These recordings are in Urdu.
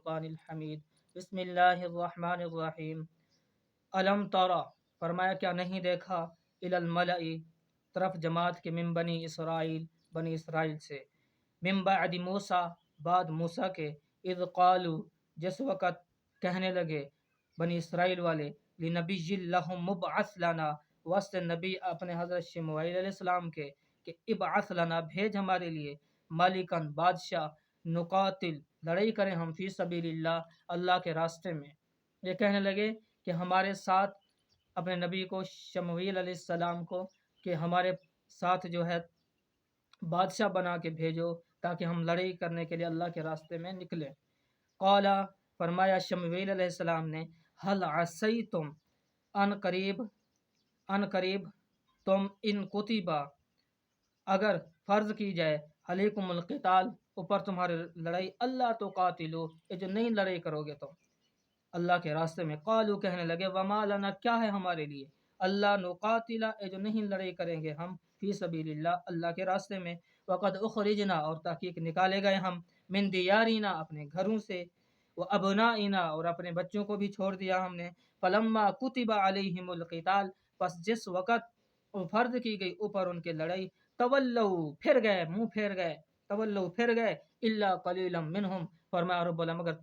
الفرقان الحمید۔ بسم اللہ الرحمن الرحیم۔ علم ترى، فرمایا کیا نہیں دیکھا، الی الملئی، طرف جماعت کے، من بنی اسرائیل، بنی اسرائیل سے، من بعد موسیٰ، بعد موسیٰ کے، اذ قالوا، جس وقت کہنے لگے بنی اسرائیل والے، لنبی لہم مبعث لنا، وسط نبی اپنے حضرت شموئیل علیہ السلام کے، کہ ابعث لنا، بھیج ہمارے لیے، مالکن، بادشاہ، نقاتل، لڑائی کریں ہم، فی سبیل اللہ، اللہ کے راستے میں۔ یہ کہنے لگے کہ ہمارے ساتھ اپنے نبی کو، شموئیل علیہ السلام کو، کہ ہمارے ساتھ جو ہے بادشاہ بنا کے بھیجو تاکہ ہم لڑائی کرنے کے لیے اللہ کے راستے میں نکلیں۔ قالا، فرمایا شموئیل علیہ السلام نے، حل عصیتم، ان قریب تم، ان کتبہ، اگر فرض کی جائے، علیکم القتال، اوپر تمہارے لڑائی، اللہ تو قاتلو، یہ جو نہیں لڑائی کرو گے تم اللہ کے راستے میں۔ قالو، کہنے لگے، وما لنا، کیا ہے ہمارے لیے، اللہ نقاتل، یہ جو نہیں لڑائی کریں گے ہم، فی سبیل اللہ، اللہ کے راستے میں، وقد اخرجنا، اور تحقیق نکالے گئے ہم، من دیارنا، اپنے گھروں سے، وابنائنا، اور اپنے بچوں کو بھی چھوڑ دیا ہم نے، فلما کتب علیہم القتال، پس جس وقت فرض کی گئی اوپر ان کے لڑائی، تولو، پھر گئے، منہ پھیر گئے، تولو، پھر گئے، الا قلیلا منہم، فرمایا رب العالمین مگر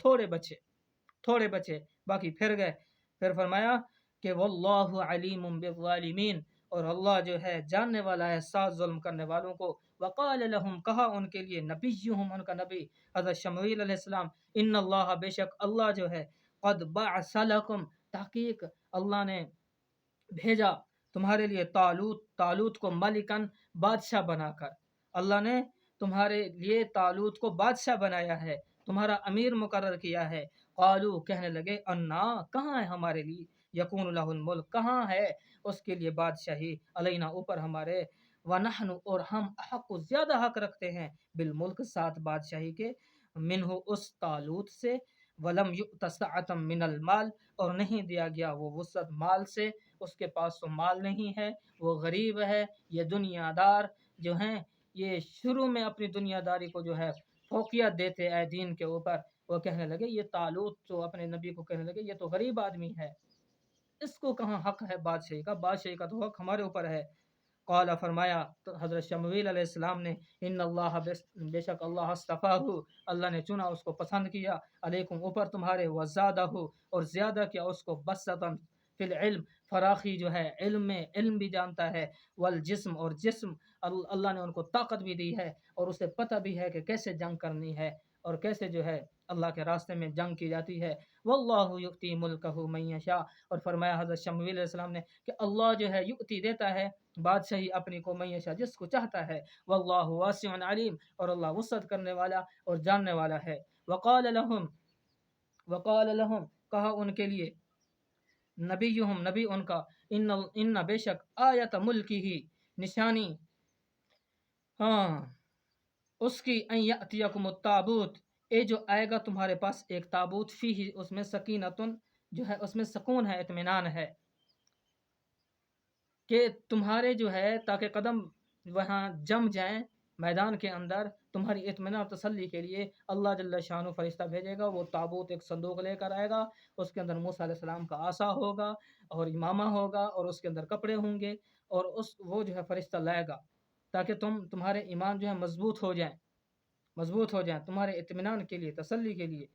تھوڑے بچے، باقی پھر گئے۔ پھر فرمایا کہ واللہ علیم بالظالمین، اور اللہ جو ہے جاننے والا ہے ساتھ ظلم کرنے والوں کو۔ وقال لهم، کہا ان کے لیے، نبیہم، ان کا نبی حضرت شموئیل علیہ السلام، ان اللہ، بے شک اللہ جو ہے، قد بعث لکم، تحقیق اللہ نے بھیجا تمہارے لیے، طالوت کو، ملکن، بادشاہ بنا کر، اللہ نے تمہارے لیے طالوت کو بادشاہ بنایا ہے، تمہارا امیر مقرر کیا ہے۔ قالو، کہنے لگے، انا، کہاں ہے ہمارے لیے، یکون لہ الملک، کہاں ہے اس کے لیے بادشاہی، علینا، اوپر ہمارے، ونحن، اور ہم، احق، زیادہ حق رکھتے ہیں، بالملک، ساتھ بادشاہی کے، منہ، اس طالوت سے، ولم یؤت سعۃ من المال، اور نہیں دیا گیا وہ وسعت مال سے، اس کے پاس تو مال نہیں ہے، وہ غریب ہے۔ یہ دنیا دار جو ہیں، یہ شروع میں اپنی دنیا داری کو جو ہے فوقیت دیتے ہیں دین کے اوپر۔ وہ کہنے لگے، یہ طالوت تو اپنے نبی کو کہنے لگے، یہ تو غریب آدمی ہے، اس کو کہاں حق ہے بادشاہی کا، بادشاہی کا تو حق ہمارے اوپر ہے۔ قال، فرمایا حضرت شموئیل علیہ السلام نے، ان اللہ، بے شک اللہ، اصطفاہ، اللہ نے چنا، اس کو پسند کیا، علیکم، اوپر تمہارے، وزادہ، اور زیادہ کیا اس کو، بسطن، فی العلم، فراخی جو ہے علم میں، علم بھی جانتا ہے، والجسم، اور جسم، اللہ نے ان کو طاقت بھی دی ہے، اور اسے پتہ بھی ہے کہ کیسے جنگ کرنی ہے، اور کیسے جو ہے اللہ کے راستے میں جنگ کی جاتی ہے۔ واللہ یؤتی ملکہ من یشاء، اور فرمایا حضرت شموئیل علیہ السلام نے کہ اللہ جو ہے یؤتی، دیتا ہے بادشاہی اپنی کو، من یشاء، جس کو چاہتا ہے، واللہ واسع علیم، اور اللہ وسعت کرنے والا اور جاننے والا ہے۔ وقال لهم، کہا ان کے لیے، نبیہم، نبی ان کا، ان بے شک، آیت ملکی ہی، نشانی، ہاں، اس کی، ان یاتیکم التابوت، اے جو آئے گا تمہارے پاس ایک تابوت، فیہ، اس میں، سکینتن، جو ہے اس میں سکون ہے، اطمینان ہے، کہ تمہارے جو ہے تاکہ قدم وہاں جم جائیں میدان کے اندر، تمہاری اطمینان اور تسلی کے لیے اللہ جل شانہ فرشتہ بھیجے گا، وہ تابوت ایک صندوق لے کر آئے گا، اس کے اندر موسیٰ علیہ السلام کا عصا ہوگا اور امامہ ہوگا، اور اس کے اندر کپڑے ہوں گے، اور وہ جو ہے فرشتہ لائے گا تاکہ تمہارے ایمان جو ہے مضبوط ہو جائیں تمہارے اطمینان کے لیے، تسلی کے لیے۔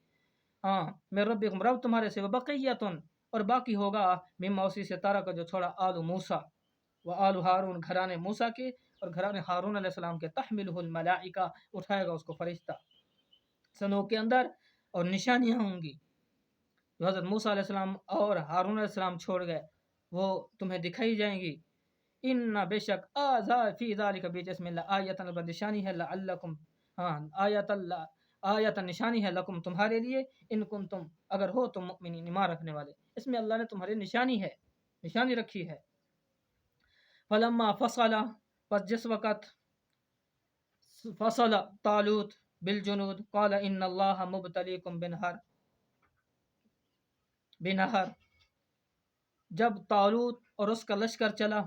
ہاں، میں ربکم، رب تمہارے سے، وبقیتن، اور باقی ہوگا، مما، اسی سے، تارا کا جو چھوڑا، آل موسیٰ و آل ہارون، گھرانے موسیٰ کے اور گھرانے ہارون علیہ السلام کے، تحملہ الملائکہ، اٹھائے گا اس کو فرشتہ، صندوق کے اندر، اور نشانیاں ہوں گی جو حضرت موسیٰ علیہ السلام اور ہارون علیہ السلام چھوڑ گئے، وہ تمہیں دکھائی جائیں گی۔ ان، بے شک، فی ذالک، بیچ اس میں، لآیۃ، نشانی ہے، لعلکم، ہاں، آیت، نشانی ہے، لکم، تمہارے لیے، ان کنتم، اگر ہو تم، مؤمنین، ایمان رکھنے والے، اس میں اللہ نے تمہاری نشانی رکھی ہے۔ فلما فصل، پس جس وقت فصل طالوت بالجنود، قال ان اللہ مبتلیکم بنہر، جب طالوت اور اس کا لشکر چلا،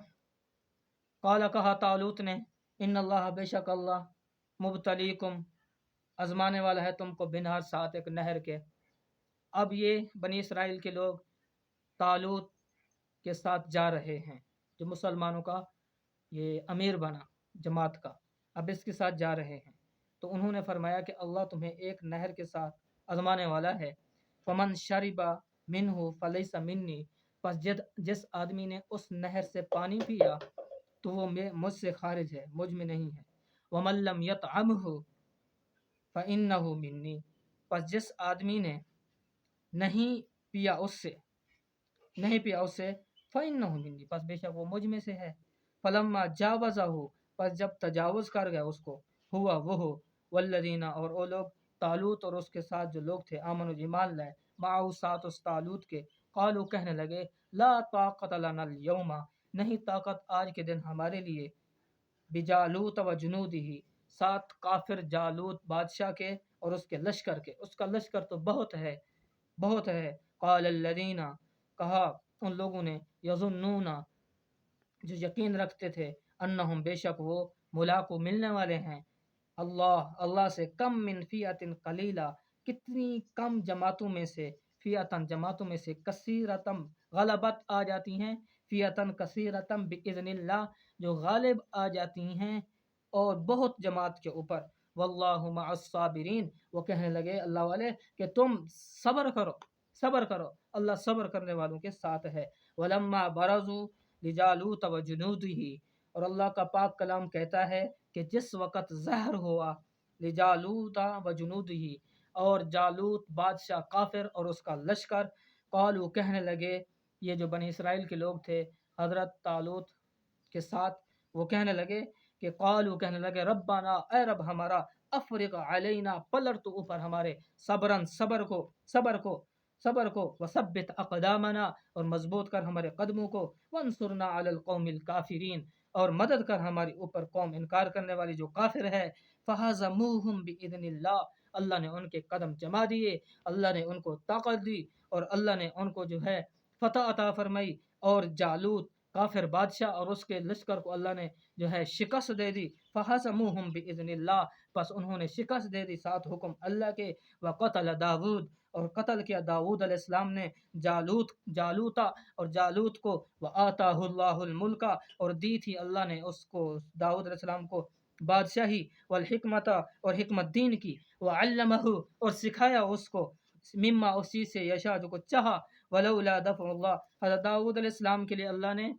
قال، کہا طالوت نے، ان اللہ، بے شک اللہ، مبتلیکم، آزمانے والا ہے تم کو، بنہر، ساتھ ایک نہر کے، اب یہ بنی اسرائیل کے لوگ طالوت کے ساتھ جا رہے ہیں، جو مسلمانوں کا یہ امیر بنا جماعت کا، اب اس کے ساتھ جا رہے ہیں۔ تو انہوں نے فرمایا کہ اللہ تمہیں ایک نہر کے ساتھ آزمانے والا ہے، فمن شربا منہ فلیس منی، پس جس آدمی نے اس نہر سے پانی پیا تو وہ مجھ سے خارج ہے، مجھ میں نہیں ہے۔ ومن لم یطعمہ فإنہ منی، پس جس آدمی نے نہیں پیا اس سے فإنہ منی، پس بے شک وہ مجھ میں سے ہے۔ فلما جاوزہ، پس جب تجاوز کر گیا اس کو، ہوا وہ والذین، اور وہ لوگ، طالوت اور اس کے ساتھ جو لوگ تھے، آمن و ایمان لائے، معاہو ساتھ اس طالوت کے، قالو کہنے لگے، لا طاقت لنا اليوم، نہیں طاقت آج کے دن ہمارے لیے، بجالوت و جنودہ، ساتھ کافر جالوت بادشاہ کے اور اس کے لشکر کے، اس کا لشکر تو بہت ہے۔ قال الذین، کہا ان لوگوں نے، یظنون، جو یقین رکھتے تھے، انہم، بے شک وہ، ملاقو، ملنے والے ہیں، اللہ سے، کم من فیعۃ قلیلہ، کتنی کم جماعتوں میں سے، فیعتن، جماعتوں میں سے، کثیرتم، غلبت آ جاتی ہیں، فیعتن کثیرتم باذن اللہ، جو غالب آ جاتی ہیں اور بہت جماعت کے اوپر، واللہ مع الصابرین، وہ کہنے لگے اللہ والے کہ تم صبر کرو، اللہ صبر کرنے والوں کے ساتھ ہے۔ ولما برزوا لجالوت و جنودہ، اور اللہ کا پاک کلام کہتا ہے کہ جس وقت ظاہر ہوا لجالوت و جنودہ، اور جالوت بادشاہ کافر اور اس کا لشکر، قالو، کہنے لگے، یہ جو بنی اسرائیل کے لوگ تھے حضرت طالوت کے ساتھ، وہ کہنے لگے کہ قالو، کہنے لگے، ربنا، اے رب ہمارا، افرغ علینا، پلٹ تو اوپر ہمارے، صبر کو، وثبت اقدامنا، اور مضبوط کر ہمارے قدموں کو، وانصرنا علی القوم الکافرین، اور مدد کر ہماری اوپر قوم انکار کرنے والی جو کافر ہے۔ فہزموہم باذن اللہ، اللہ نے ان کے قدم جما دیے، اللہ نے ان کو طاقت دی، اور اللہ نے ان کو جو ہے فتح عطا فرمائی، اور جالوت کافر بادشاہ اور اس کے لشکر کو اللہ نے جو ہے شکست دے دی۔ فہزموہم باذن اللہ، پس انہوں نے شکست دے دی ساتھ حکم اللہ کے۔ وقتل داود، اور قتل کیا داود علیہ السلام نے جالوتا، اور جالوت کو، وآتاہ اللہ الملک، اور دی تھی اللہ نے اس کو، داود علیہ السلام کو، بادشاہی، والحکمت، اور حکمت دین کی، وعلمہ، اور سکھایا اس کو، مما، اس چیز سے، یشاء، جو کو چاہا، ولولا دفع اللہ، حضرت داود علیہ السلام کے لیے اللہ نے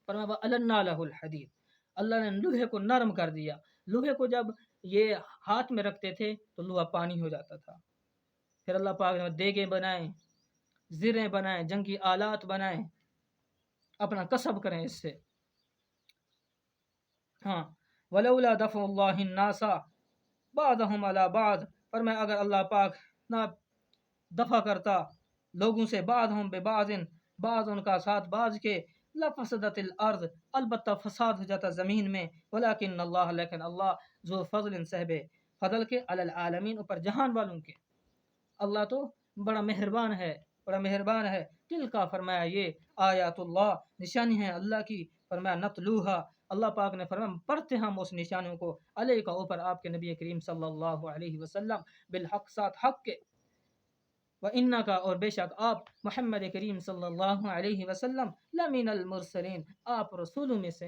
فرمایا وَأَلَنَّا لَهُ الْحَدِيدَ، اللہ نے لوہے کو نرم کر دیا۔ لوہے کو جب یہ ہاتھ میں رکھتے تھے تو لوہا پانی ہو جاتا تھا۔ پھر اللہ پاک نے دیگیں بنائیں، زریں بنائیں، جنگی آلات بنائیں، اپنا کسب کریں اس سے۔ ہاں، ولولا دفع اللہ الناس بعضهم علی بعض، فرمایا اگر اللہ پاک نہ دفع کرتا لوگوں سے، بعضهم ببعض، بعض ان کا ساتھ بعض کے، لفسدت الارض، البتہ فساد ہو جاتا زمین میں، ولکن اللہ، لیکن اللہ، ذو فضل، صاحب فضل کے، علی العالمین، اوپر جہان والوں کے، اللہ تو بڑا مہربان ہے۔ دل کا، فرمایا یہ آیات اللہ، نشانی ہے اللہ کی، فرمایا نتلوہا، اللہ پاک نے فرمایا پڑھتے ہم اس نشانیوں کو، علیہ کا، اوپر آپ کے نبی کریم صلی اللہ علیہ وسلم، بالحق، ساتھ حق کے، وَإِنَّكَ، اور بے شک آپ، محمد کریم صلی اللہ علیہ وسلم، لَمِنَ الْمُرْسَلِينَ، آپ رسولوں میں سے ہیں۔